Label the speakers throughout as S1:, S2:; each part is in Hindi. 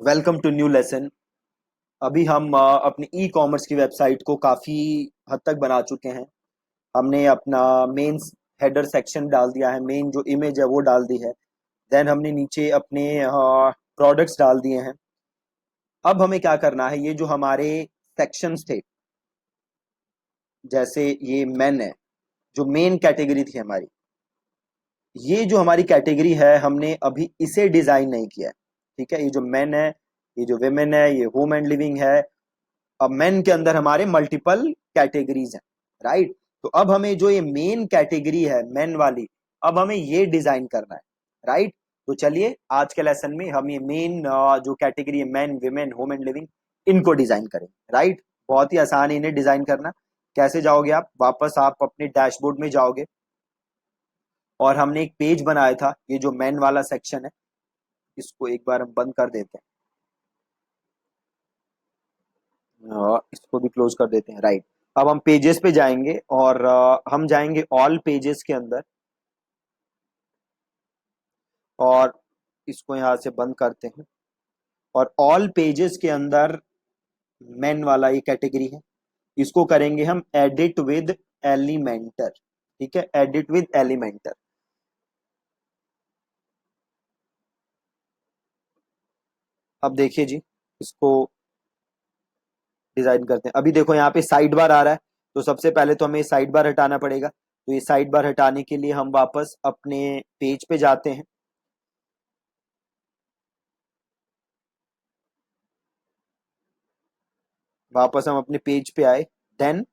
S1: Welcome to new lesson. अभी हम अपनी ई कॉमर्स की वेबसाइट को काफ़ी हद तक बना चुके हैं। हमने अपना मेन हेडर सेक्शन डाल दिया है, मेन जो इमेज है वो डाल दी है। देन हमने नीचे अपने प्रोडक्ट्स डाल दिए हैं। अब हमें क्या करना है, ये जो हमारे सेक्शंस थे, जैसे ये मेन है, जो मेन कैटेगरी थी हमारी, ये जो हमारी कैटेगरी है हमने अभी इसे डिज़ाइन नहीं किया है। ठीक है, ये जो मेन है, ये जो वेमेन है, ये होम एंड लिविंग है। अब मेन के अंदर हमारे मल्टीपल कैटेगरीज हैं, राइट। तो अब हमें जो ये मेन कैटेगरी है मेन वाली, अब हमें ये डिजाइन करना है, राइट। तो चलिए आज के लेसन में हम ये मेन जो कैटेगरी है, main, women, home and living, इनको डिजाइन करें, राइट। बहुत ही आसान है इन्हें डिजाइन करना। कैसे जाओगे आप? वापस आप अपने डैशबोर्ड में जाओगे और हमने एक पेज बनाया था, ये जो मेन वाला सेक्शन है, इसको एक बार हम बंद कर देते हैं, इसको भी क्लोज कर देते हैं, राइट। अब हम पेजेस पे जाएंगे और हम जाएंगे ऑल पेजेस के अंदर, और इसको यहाँ से बंद करते हैं। और ऑल पेजेस के अंदर मेन वाला ये कैटेगरी है, इसको करेंगे हम एडिट विद एलिमेंटर। ठीक है, एडिट विद एलिमेंटर। अब देखिए जी, इसको डिजाइन करते हैं। अभी देखो यहाँ पे साइड बार आ रहा है, तो सबसे पहले तो हमें साइड बार हटाना पड़ेगा। तो ये साइड बार हटाने के लिए हम वापस अपने पेज पे जाते हैं। वापस हम अपने पेज पे आए, देन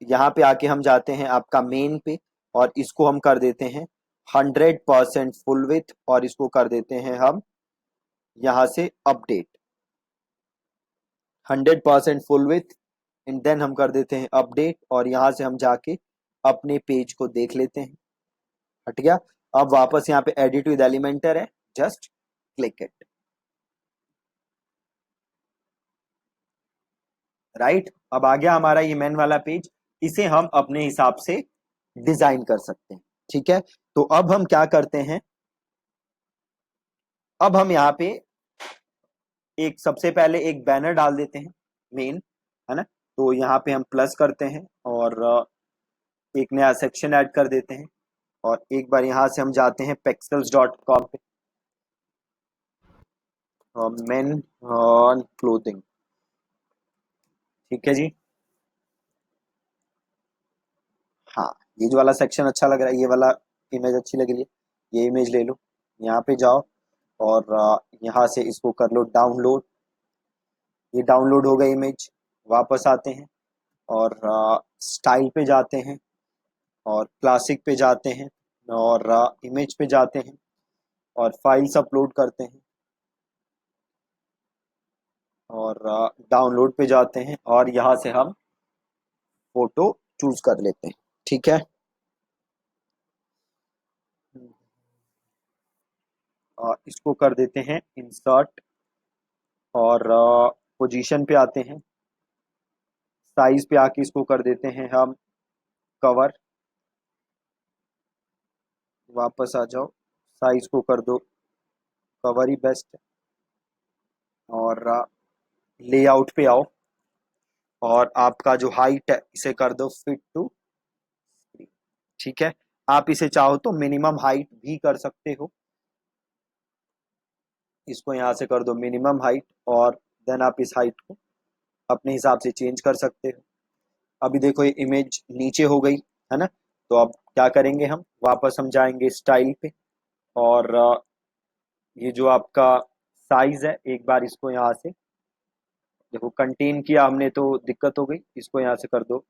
S1: यहाँ पे आके हम जाते हैं आपका मेन पे, और इसको हम कर देते हैं 100% फुल विथ, और इसको कर देते हैं हम यहाँ से update 100% full with. And then हम कर देते हैं अपडेट, और यहाँ से हम जाके अपने पेज को देख लेते हैं। हट गया। अब वापस यहाँ पे एडिट विद एलिमेंटर है, जस्ट क्लिक इट, राइट। अब आ गया हमारा ये मेन वाला पेज। इसे हम अपने हिसाब से डिजाइन कर सकते हैं। ठीक है, तो अब हम क्या करते हैं, अब हम यहाँ पे एक सबसे पहले एक बैनर डाल देते हैं, मेन, है ना। तो यहाँ पे हम प्लस करते हैं और एक नया सेक्शन ऐड कर देते हैं। और एक बार यहाँ से हम जाते हैं pexels.com पे, मेन क्लोथिंग। ठीक है जी। हाँ, ये जो वाला सेक्शन अच्छा लग रहा है, ये वाला इमेज अच्छी लग रही है, ये इमेज ले लो। यहाँ पे जाओ और यहाँ से इसको कर लो डाउनलोड। ये डाउनलोड हो गई इमेज। वापस आते हैं और स्टाइल पे जाते हैं, और क्लासिक पे जाते हैं, और इमेज पे जाते हैं, और फाइल्स अपलोड करते हैं, और डाउनलोड पे जाते हैं, और यहाँ से हम फोटो चूज कर लेते हैं। ठीक है, इसको कर देते हैं इंसर्ट, और पोजीशन पे आते हैं। साइज पे आके इसको कर देते हैं हम कवर। वापस आ जाओ, साइज को कर दो कवर ही बेस्ट है, और लेआउट पे आओ, और आपका जो हाइट है इसे कर दो फिट टू। ठीक है, आप इसे चाहो तो मिनिमम हाइट भी कर सकते हो। इसको यहाँ से कर दो मिनिमम हाइट, और देन आप इस हाइट को अपने हिसाब से चेंज कर सकते हो। अभी देखो ये इमेज नीचे हो गई, है ना। तो अब क्या करेंगे, हम वापस हम जाएंगे स्टाइल पे, और ये जो आपका साइज है, एक बार इसको यहाँ से देखो कंटेन किया हमने तो दिक्कत हो गई, इसको यहाँ से कर दो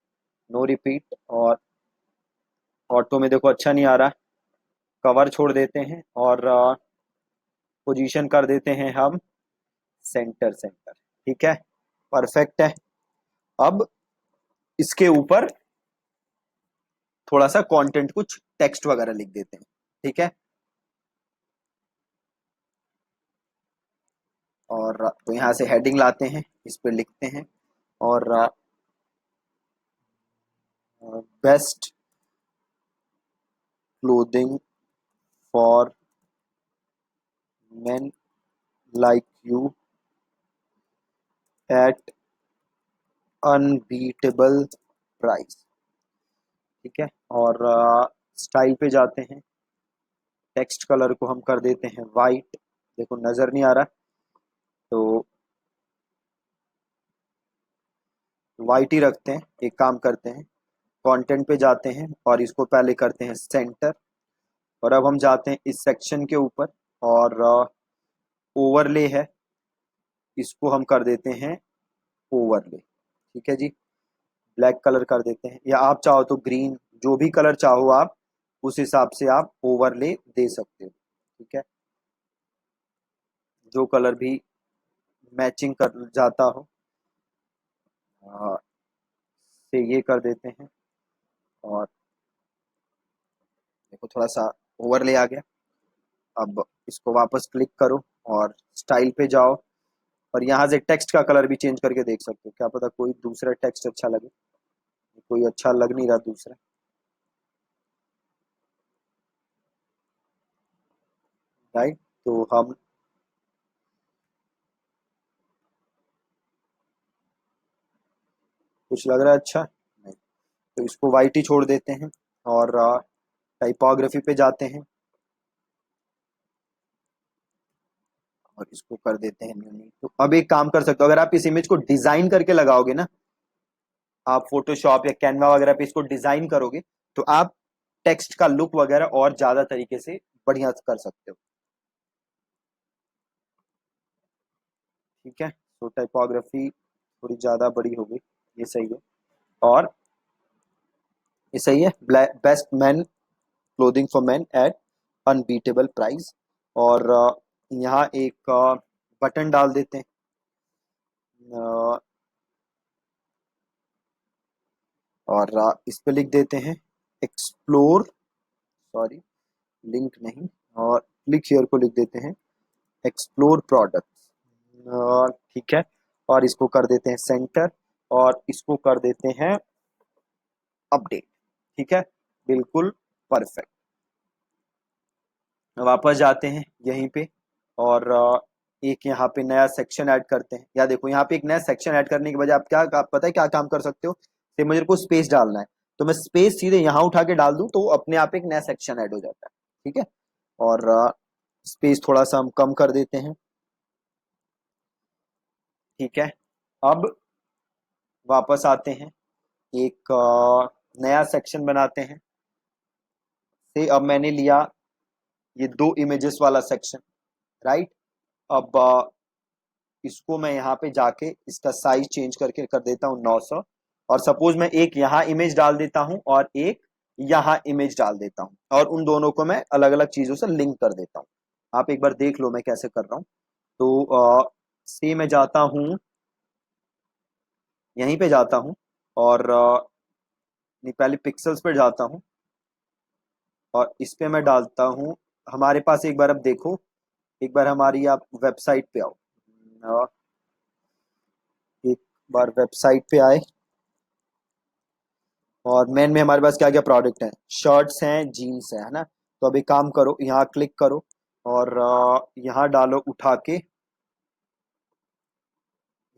S1: नो रिपीट, और ऑटो में देखो अच्छा नहीं आ रहा, कवर छोड़ देते हैं, और पोजीशन कर देते हैं हम सेंटर सेंटर। ठीक है, परफेक्ट है। अब इसके ऊपर थोड़ा सा कंटेंट, कुछ टेक्स्ट वगैरह लिख देते हैं। ठीक है, और तो यहाँ से हेडिंग लाते हैं, इस पे लिखते हैं, और best clothing for men like you at unbeatable price, ठीक है। और स्टाइल पे जाते हैं, टेक्स्ट कलर को हम कर देते हैं वाइट, देखो नजर नहीं आ रहा तो वाइट ही रखते हैं। एक काम करते हैं, कंटेंट पे जाते हैं और इसको पहले करते हैं सेंटर, और अब हम जाते हैं इस सेक्शन के ऊपर और ओवरले है, इसको हम कर देते हैं ओवरले, ठीक है जी। ब्लैक कलर कर देते हैं, या आप चाहो तो ग्रीन, जो भी कलर चाहो आप उस हिसाब से आप ओवरले दे सकते हो, ठीक है। जो कलर भी मैचिंग कर जाता हो से ये कर देते हैं। और देखो थोड़ा सा ओवरले आ गया। अब इसको वापस क्लिक करो और स्टाइल पे जाओ, और यहाँ से टेक्स्ट का कलर भी चेंज करके देख सकते हो, क्या पता कोई दूसरा टेक्स्ट अच्छा लगे। कोई अच्छा लग नहीं रहा दूसरा, राइट। तो हम कुछ लग रहा है अच्छा नहीं, तो इसको वाइट ही छोड़ देते हैं और टाइपोग्राफी पे जाते हैं और इसको कर देते हैं यूनिक। तो अब एक काम कर सकते हो, अगर आप इस इमेज को डिजाइन करके लगाओगे ना, आप फोटोशॉप या कैनवा वगैरह पे इसको डिजाइन करोगे, तो आप टेक्स्ट का लुक वगैरह और ज्यादा तरीके से बढ़िया कर सकते हो, ठीक है। तो टाइपोग्राफी थोड़ी ज्यादा बड़ी हो गई, ये सही है। और ये सही है, best man clothing for man eight unbeatable price. और यहाँ एक बटन डाल देते हैं, और इस पे लिख देते हैं एक्सप्लोर, सॉरी लिंक नहीं, और क्लिक हियर को लिख देते हैं एक्सप्लोर प्रोडक्ट्स, ठीक है। और इसको कर देते हैं सेंटर, और इसको कर देते हैं अपडेट, ठीक है, बिल्कुल परफेक्ट। वापस जाते हैं यहीं पे और एक यहाँ पे नया सेक्शन ऐड करते हैं। या देखो यहाँ पे एक नया सेक्शन ऐड करने के बजाय आप पता है क्या काम कर सकते हो, कि मुझे को स्पेस डालना है तो मैं स्पेस सीधे यहाँ उठा के डाल दूं तो अपने आप एक नया सेक्शन ऐड हो जाता है, ठीक है। और स्पेस थोड़ा सा हम कम कर देते हैं, ठीक है। अब वापस आते हैं, एक नया सेक्शन बनाते हैं। से अब मैंने लिया ये दो इमेजेस वाला सेक्शन, राइट। अब इसको मैं यहाँ पे जाके इसका साइज चेंज करके कर देता हूँ 900, और सपोज मैं एक यहाँ इमेज डाल देता हूँ और एक यहाँ इमेज डाल देता हूँ, और उन दोनों को मैं अलग अलग चीजों से लिंक कर देता हूँ। आप एक बार देख लो मैं कैसे कर रहा हूँ। तो से मैं जाता हूँ, यहीं पे जाता हूँ और पहले पिक्सल्स पे जाता हूँ और इस पे मैं डालता हूँ। हमारे पास एक बार अब देखो, एक बार हमारी आप वेबसाइट पे आओ, एक बार वेबसाइट पे आए और मेन में हमारे पास क्या क्या प्रोडक्ट हैं, शर्ट्स हैं, जीन्स है ना। तो अभी काम करो, यहाँ क्लिक करो और यहाँ डालो उठा के,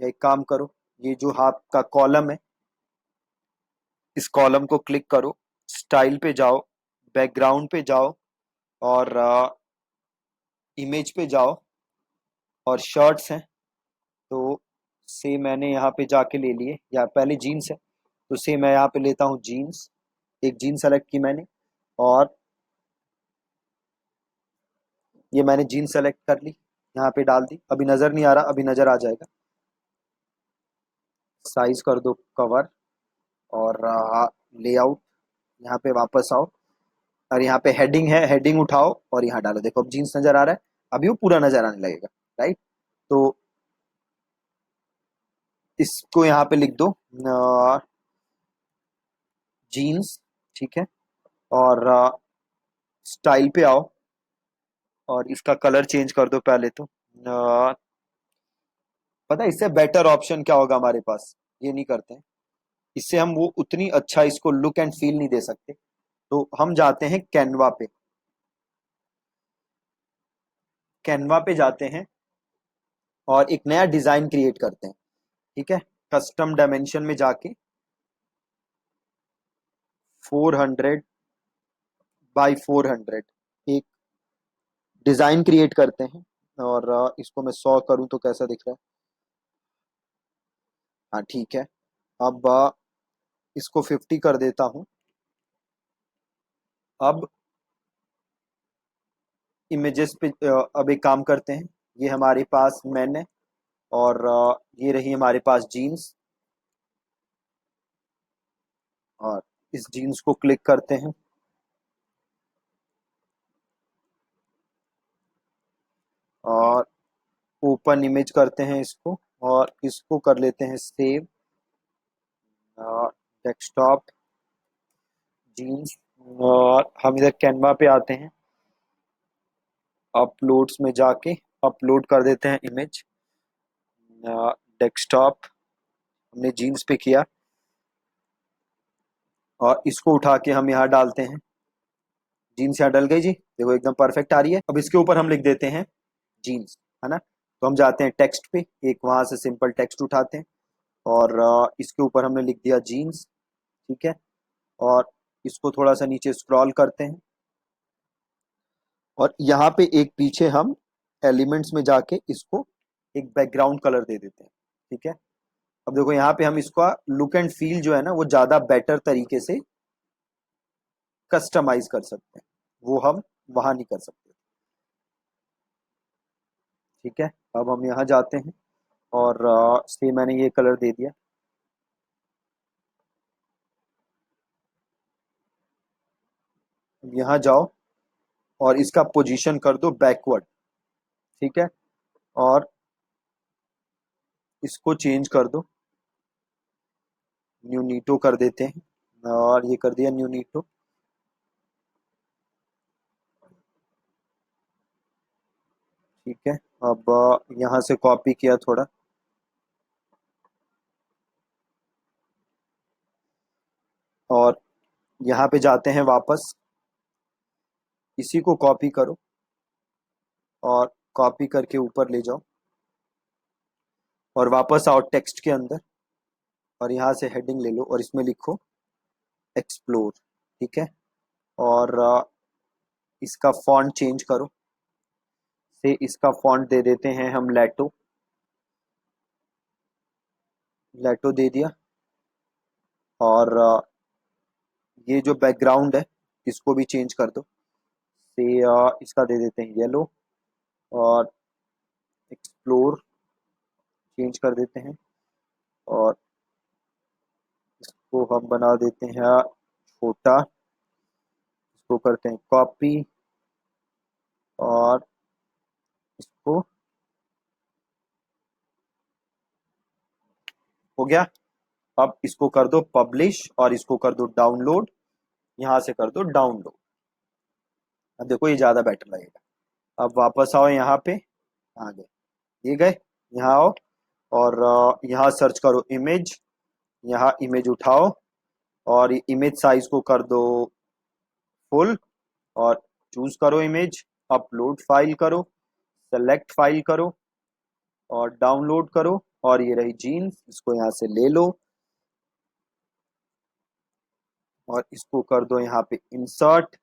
S1: या एक काम करो, ये जो हाथ का कॉलम है इस कॉलम को क्लिक करो, स्टाइल पे जाओ, बैकग्राउंड पे जाओ और इमेज पे जाओ, और शर्ट्स हैं तो से मैंने यहाँ पे जाके ले लिए, या पहले जीन्स है तो से मैं यहाँ पे लेता हूँ जीन्स, एक जीन्स सेलेक्ट की मैंने, और ये मैंने जीन्स सेलेक्ट कर ली, यहाँ पे डाल दी। अभी नज़र नहीं आ रहा, अभी नज़र आ जाएगा। साइज कर दो कवर और लेआउट, यहाँ पे वापस आओ और यहाँ पे हेडिंग है, हेडिंग उठाओ और यहाँ डालो। देखो अब जीन्स नज़र आ रहा है, अभी वो पूरा नज़र आने लगेगा, राइट। तो इसको यहाँ पे लिख दो जीन्स, ठीक है। और स्टाइल पे आओ और इसका कलर चेंज कर दो पहले तो। पता है इससे बेटर ऑप्शन क्या होगा हमारे पास, ये नहीं करते हैं, इससे हम वो उतनी अच्छा इसको लुक एंड फील नहीं दे सकते। तो हम जाते हैं कैनवा पे, कैनवा पे जाते हैं और एक नया डिजाइन क्रिएट करते हैं। ठीक है, कस्टम डायमेंशन में जाके 400 बाई 400 एक डिजाइन क्रिएट करते हैं। और इसको मैं 100 करूं तो कैसा दिख रहा है? हाँ ठीक है। अब इसको 50 कर देता हूं। अब इमेजेस पे अब एक काम करते हैं। ये हमारे पास मैन है, और ये रही हमारे पास जीन्स, और इस जीन्स को क्लिक करते हैं और ओपन इमेज करते हैं इसको, और इसको कर लेते हैं सेव, डेस्कटॉप जीन्स। और हम इधर कैनवा पे आते हैं, अपलोड्स में जाके अपलोड कर देते हैं इमेज। डेस्कटॉप हमने जीन्स पे किया, और इसको उठा के हम यहाँ डालते हैं। जीन्स यहाँ डल गई जी, देखो एकदम परफेक्ट आ रही है। अब इसके ऊपर हम लिख देते हैं जीन्स, है ना। तो हम जाते हैं टेक्स्ट पे, एक वहां से सिंपल टेक्स्ट उठाते हैं, और इसके ऊपर हमने लिख दिया जीन्स। ठीक है, और इसको थोड़ा सा नीचे स्क्रॉल करते हैं, और यहाँ पे एक पीछे हम एलिमेंट्स में जाके इसको एक बैकग्राउंड कलर दे देते हैं। ठीक है, अब देखो यहाँ पे हम इसका लुक एंड फील जो है ना, वो ज्यादा बेटर तरीके से कस्टमाइज कर सकते हैं, वो हम वहां नहीं कर सकते। ठीक है, अब हम यहाँ जाते हैं, और से मैंने ये कलर दे दिया। यहाँ जाओ और इसका पोजीशन कर दो बैकवर्ड। ठीक है, और इसको चेंज कर दो, न्यूनीटो कर देते हैं, और ये कर दिया न्यूनीटो। ठीक है, अब यहाँ से कॉपी किया थोड़ा, और यहाँ पे जाते हैं वापस, इसी को कॉपी करो और कॉपी करके ऊपर ले जाओ, और वापस आओ टेक्स्ट के अंदर, और यहाँ से हेडिंग ले लो और इसमें लिखो एक्सप्लोर। ठीक है, और इसका फॉन्ट चेंज करो, से इसका फॉन्ट दे देते हैं हम लेटो। लेटो दे दिया, और ये जो बैकग्राउंड है इसको भी चेंज कर दो, से इसका दे देते हैं येलो, और एक्सप्लोर चेंज कर देते हैं, और इसको हम बना देते हैं छोटा, इसको करते हैं कॉपी, और इसको हो गया। अब इसको कर दो पब्लिश, और इसको कर दो डाउनलोड, यहाँ से कर दो डाउनलोड। अब देखो ये ज़्यादा बेटर लगेगा। अब वापस आओ यहाँ पे, आ गए, ये गए, यहाँ आओ, और यहाँ सर्च करो इमेज, यहाँ इमेज उठाओ, और इमेज साइज को कर दो फुल, और चूज करो इमेज, अपलोड फाइल करो, सेलेक्ट फाइल करो, और डाउनलोड करो, और ये रही जीन्स, इसको यहाँ से ले लो, और इसको कर दो यहाँ पे इंसर्ट।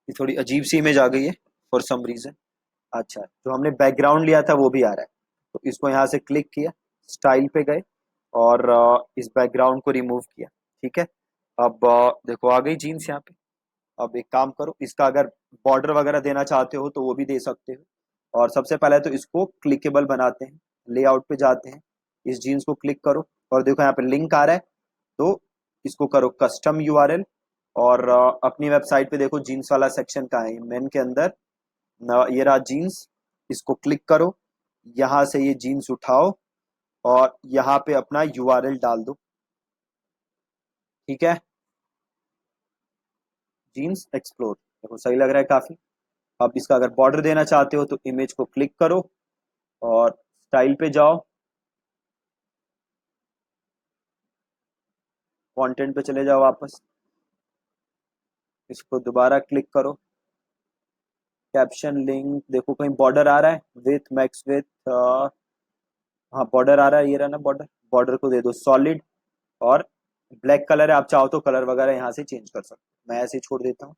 S1: ये थोड़ी अजीब सी इमेज आ गई है फॉर सम रीजन। अच्छा, जो हमने बैकग्राउंड लिया था वो भी आ रहा है, तो इसको यहाँ से क्लिक किया, स्टाइल पे गए, और इस बैकग्राउंड को रिमूव किया। ठीक है, अब देखो आ गई जीन्स यहाँ पे। अब एक काम करो, इसका अगर बॉर्डर वगैरह देना चाहते हो तो वो भी दे सकते हो। और सबसे पहले तो इसको क्लिकेबल बनाते हैं, लेआउट पे जाते हैं, इस जीन्स को क्लिक करो, और देखो यहाँ पे लिंक आ रहा है, तो इसको करो कस्टम यूआरएल, और अपनी वेबसाइट पे देखो जीन्स वाला सेक्शन का है, मेन के अंदर ये रहा जीन्स, इसको क्लिक करो, यहाँ से ये जीन्स उठाओ, और यहाँ पे अपना यूआरएल डाल दो। ठीक है, जीन्स एक्सप्लोर, देखो सही लग रहा है काफी। अब इसका अगर बॉर्डर देना चाहते हो तो इमेज को क्लिक करो, और स्टाइल पे जाओ, कंटेंट पे चले जाओ वापस, इसको दोबारा क्लिक करो, कैप्शन लिंक, देखो कहीं बॉर्डर आ रहा है, विथ मैक्स विथ, हाँ बॉर्डर आ रहा है, ये रहा ना बॉर्डर, बॉर्डर को दे दो सॉलिड, और ब्लैक कलर है, आप चाहो तो कलर वगैरह यहाँ से चेंज कर सकते हो, मैं ऐसे ही छोड़ देता हूँ।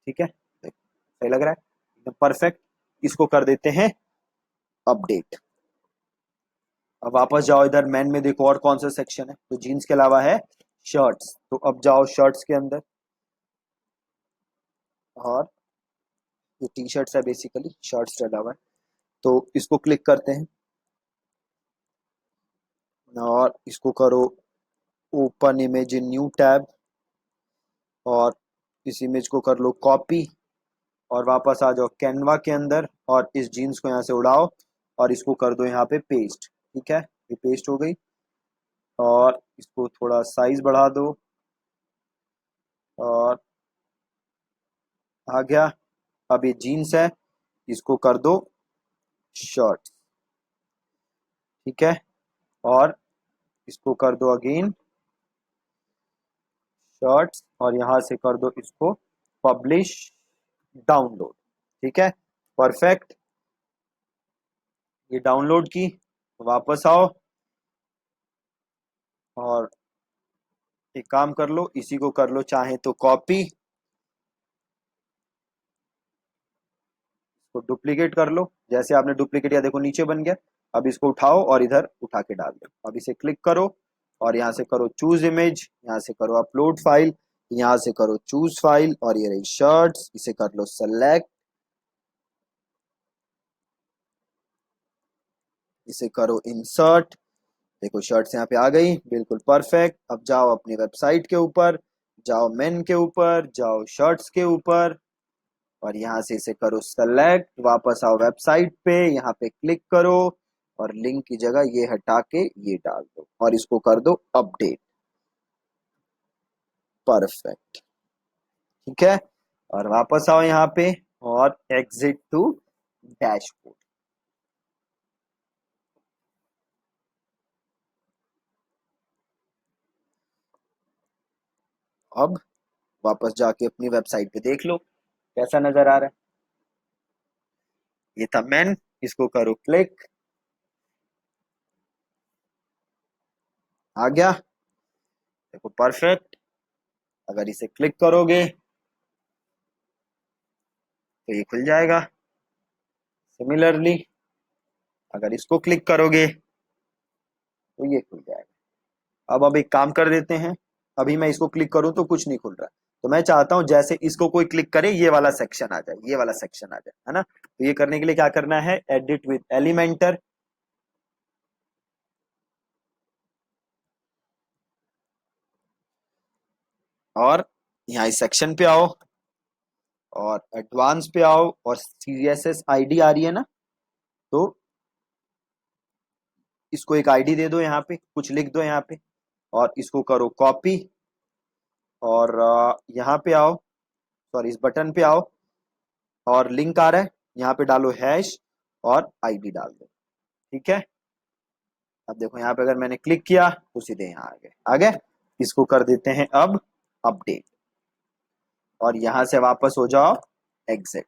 S1: ठीक है, सही लग रहा है, एकदम परफेक्ट। इसको कर देते हैं अपडेट। अब वापस जाओ इधर मेन में, देखो और कौन सा सेक्शन है, तो जीन्स के अलावा है शर्ट्स, तो अब जाओ शर्ट्स के अंदर, और ये टी शर्ट्स है बेसिकली, शर्ट्स डला हुआ है, तो इसको क्लिक करते हैं और इसको करो open image in new tab, और इस इमेज को कर लो कॉपी, और वापस आ जाओ कैनवा के अंदर, और इस जीन्स को यहाँ से उड़ाओ और इसको कर दो यहाँ पे पेस्ट। ठीक है, ये पेस्ट हो गई, और इसको थोड़ा साइज बढ़ा दो, और आ गया। अब ये जीन्स है, इसको कर दो शर्ट। ठीक है, और इसको कर दो अगेन शर्ट्स, और यहाँ से कर दो इसको पब्लिश डाउनलोड। ठीक है, परफेक्ट, ये डाउनलोड की, वापस आओ और एक काम कर लो, इसी को कर लो चाहे तो कॉपी, तो डुप्लीकेट कर लो, जैसे आपने डुप्लीकेट या देखो नीचे बन गया। अब इसको उठाओ और इधर उठा के डाल दो, अब इसे क्लिक करो और यहाँ से करो चूज इमेज, यहाँ से करो अपलोड फाइल, यहाँ से करो चूज फाइल, और ये रही शर्ट्स, इसे कर लो सेलेक्ट, इसे करो इंसर्ट, देखो शर्ट्स यहाँ पे आ गई, बिल्कुल परफेक्ट। अब जाओ अपनी वेबसाइट के ऊपर, जाओ मेन के ऊपर, जाओ शर्ट्स के ऊपर, और यहाँ से इसे करो सेलेक्ट, वापस आओ वेबसाइट पे, यहाँ पे क्लिक करो, और लिंक की जगह ये हटा के ये डाल दो, और इसको कर दो अपडेट। परफेक्ट, ठीक है, और वापस आओ यहाँ पे, और एग्जिट टू डैशबोर्ड। अब वापस जाके अपनी वेबसाइट पे देख लो कैसा नजर आ रहा है, ये था मेन, इसको करो क्लिक, आ गया, देखो परफेक्ट। अगर इसे क्लिक करोगे तो ये खुल जाएगा, सिमिलरली अगर इसको क्लिक करोगे तो ये खुल जाएगा। अब एक काम कर देते हैं, अभी मैं इसको क्लिक करूं तो कुछ नहीं खुल रहा, तो मैं चाहता हूं जैसे इसको कोई क्लिक करे ये वाला सेक्शन आ जाए, ये वाला सेक्शन आ जाए, है ना। तो ये करने के लिए क्या करना है, एडिट विद एलिमेंटर, और यहाँ इस सेक्शन पे आओ और एडवांस पे आओ, और CSS आईडी आ रही है ना, तो इसको एक आईडी दे दो, यहाँ पे कुछ लिख दो यहाँ पे, और इसको करो कॉपी, और यहाँ पे आओ, सॉरी इस बटन पे आओ, और लिंक आ रहा है यहाँ पे डालो हैश, और आईडी डाल दो। ठीक है, अब देखो यहाँ पे अगर मैंने क्लिक किया तो सीधे यहाँ आ गए। इसको कर देते हैं अब अपडेट, और यहाँ से वापस हो जाओ एग्जिट,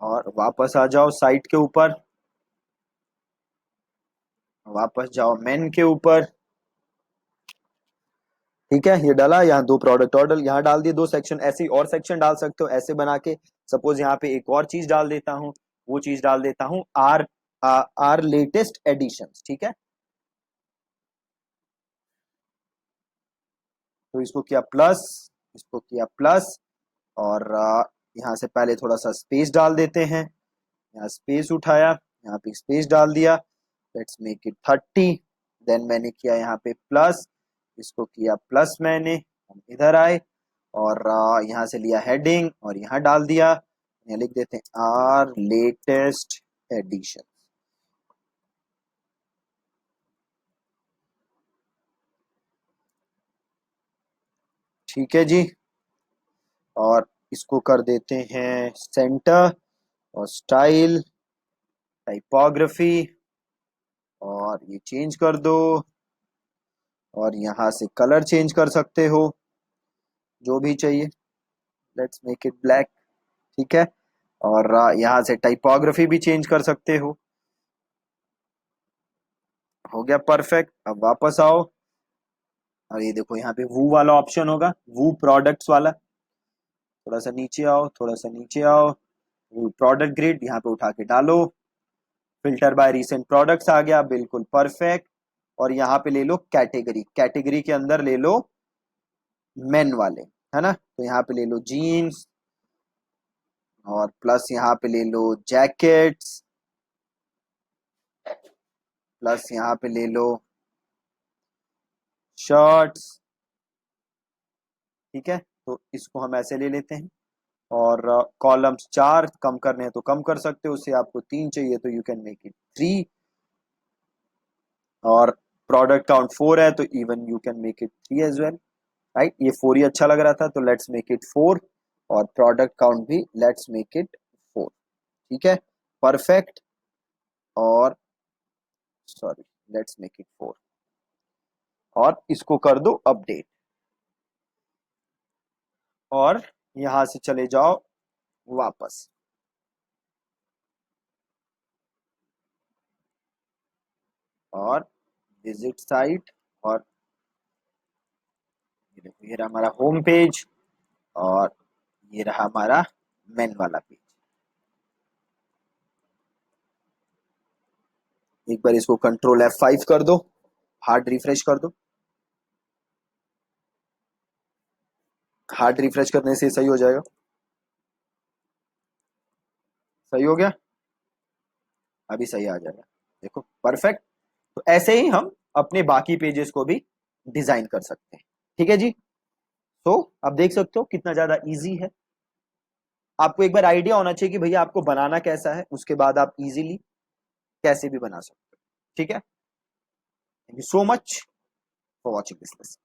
S1: और वापस आ जाओ साइट के ऊपर, वापस जाओ मेन के ऊपर। ठीक है, ये डाला, यहाँ दो प्रोडक्ट ऑर्डर यहाँ डाल दिए, दो सेक्शन, ऐसे ही और सेक्शन डाल सकते हो ऐसे बना के। सपोज यहाँ पे एक और चीज डाल देता हूँ, वो चीज डाल देता हूँ आर लेटेस्ट एडिशंस। ठीक है, तो इसको किया प्लस, इसको किया प्लस, और यहाँ से पहले थोड़ा सा स्पेस डाल देते हैं, यहाँ स्पेस उठाया, यहाँ पे स्पेस डाल दिया, लेट्स मेक इट 30। देन मैंने किया यहाँ पे प्लस, इसको किया प्लस मैंने, हम इधर आए, और यहाँ से लिया हेडिंग और यहाँ डाल दिया, यहाँ लिख देते हैं आर लेटेस्ट एडिशन। ठीक है जी, और इसको कर देते हैं सेंटर, और स्टाइल, टाइपोग्राफी, और ये चेंज कर दो, और यहाँ से कलर चेंज कर सकते हो, जो भी चाहिए। Let's make it black. ठीक है। और यहाँ से टाइपोग्राफी भी चेंज कर सकते हो। हो गया परफेक्ट। अब वापस आओ और ये देखो यहाँ पे वू वाला ऑप्शन होगा, वू प्रोडक्ट्स वाला। थोड़ा सा नीचे आओ, थोड़ा सा नीचे आओ, वू प्रोडक्ट ग्रिड यहाँ पे उठा के डालो। फिल्टर बाय रीसेंट प्रोडक्ट्स आ गया, बिल्कुल परफेक्ट। और यहाँ पे ले लो कैटेगरी, कैटेगरी के अंदर ले लो मेन वाले, है ना। तो यहाँ पे ले लो जीन्स, और प्लस यहाँ पे ले लो जैकेट्स, प्लस यहाँ पे ले लो शर्ट्स। ठीक है, तो इसको हम ऐसे ले लेते हैं। और कॉलम्स 4 कम करने हैं तो कम कर सकते हो, उससे आपको 3 चाहिए तो यू कैन मेक इट 3। और प्रोडक्ट काउंट 4 है तो even you can make it 3 as well, right. ये 4 ही अच्छा लग रहा था तो लेट्स मेक इट 4। और प्रोडक्ट काउंट भी लेट्स मेक इट 4। ठीक है, परफेक्ट। और सॉरी, लेट्स मेक इट 4। और इसको कर दो अपडेट। और यहां से चले जाओ वापस, और विजिट साइट। और ये देखो, ये रहा हमारा होम पेज, और ये रहा हमारा मेन वाला पेज। एक बार इसको कंट्रोल F5 कर दो, हार्ड रिफ्रेश कर दो। हार्ड रिफ्रेश करने से सही हो जाएगा। सही हो गया, अभी सही आ जाएगा। देखो परफेक्ट। तो ऐसे ही हम अपने बाकी पेजेस को भी डिजाइन कर सकते हैं। ठीक है जी। तो आप देख सकते हो कितना ज्यादा इजी है। आपको एक बार आइडिया होना चाहिए कि भैया आपको बनाना कैसा है, उसके बाद आप इजीली कैसे भी बना सकते हो। ठीक है। Thank you so much for watching this.